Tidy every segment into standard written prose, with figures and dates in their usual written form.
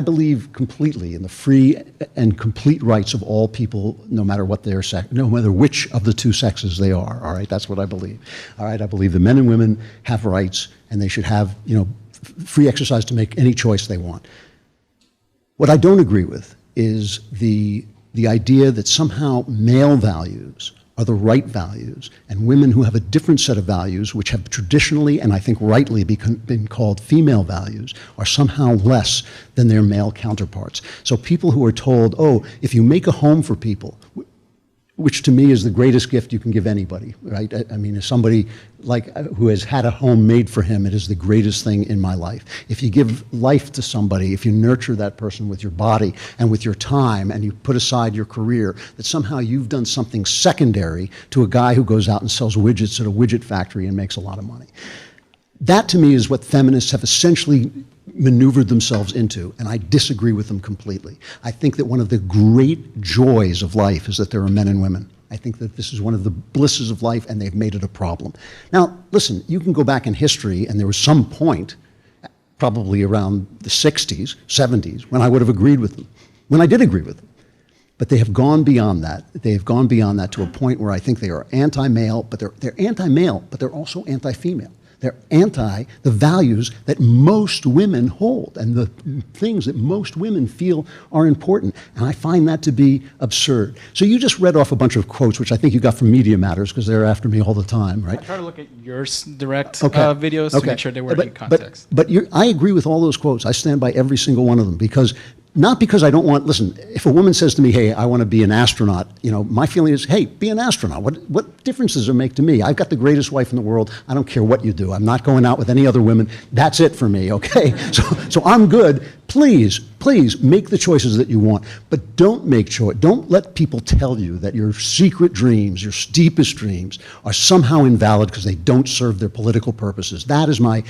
I believe completely in the free and complete rights of all people, no matter what their sex, no matter which of the two sexes they are. All right, that's what I believe. All right, I believe that men and women have rights, and they should have, free exercise to make any choice they want. What I don't agree with is the idea that somehow male values are the right values, and women who have a different set of values, which have traditionally, and I think rightly, been called female values, are somehow less than their male counterparts. So people who are told, oh, if you make a home for people, which to me is the greatest gift you can give anybody, right? I mean, as somebody who has had a home made for him, it is the greatest thing in my life. If you give life to somebody, if you nurture that person with your body and with your time, and you put aside your career, that somehow you've done something secondary to a guy who goes out and sells widgets at a widget factory and makes a lot of money. That to me is what feminists have essentially maneuvered themselves into, and I disagree with them completely. I think that one of the great joys of life is that there are men and women. I think that this is one of the blisses of life, and they've made it a problem. Now, listen, you can go back in history, and there was some point, probably around the 60s, 70s, when I would have agreed with them, when I did agree with them. But they have gone beyond that. They have gone beyond that to a point where I think they are anti-male, but they're anti-male, but they're also anti-female. They're anti the values that most women hold and the things that most women feel are important. And I find that to be absurd. So you just read off a bunch of quotes, which I think you got from Media Matters, because they're after me all the time, right? I try to look at your direct videos to make sure they were in context. But I agree with all those quotes. I stand by every single one of them, because not because I don't want, listen, if a woman says to me, hey, I want to be an astronaut, my feeling is, hey, be an astronaut. What difference does it make to me? I've got the greatest wife in the world. I don't care what you do. I'm not going out with any other women. That's it for me, okay? So I'm good. Please make the choices that you want, but don't let people tell you that your secret dreams, your deepest dreams, are somehow invalid because they don't serve their political purposes. That is my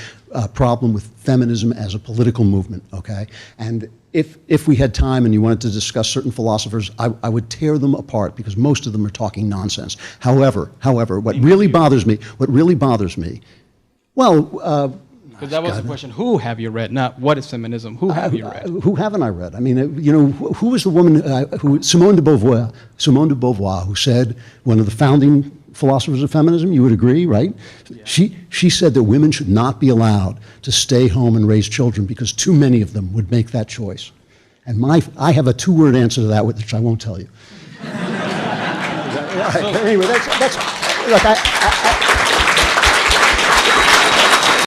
problem with feminism as a political movement, okay? And if we had time and you wanted to discuss certain philosophers, I would tear them apart, because most of them are talking nonsense. However, what really bothers me, well, because that was the question, who have you read, not what is feminism, who have you read? Who haven't I read? I mean, who was the woman, Simone de Beauvoir, who said, one of the founding philosophers of feminism, you would agree, right? Yeah. She said that women should not be allowed to stay home and raise children because too many of them would make that choice. And I have a two-word answer to that, which I won't tell you. Anyway, look,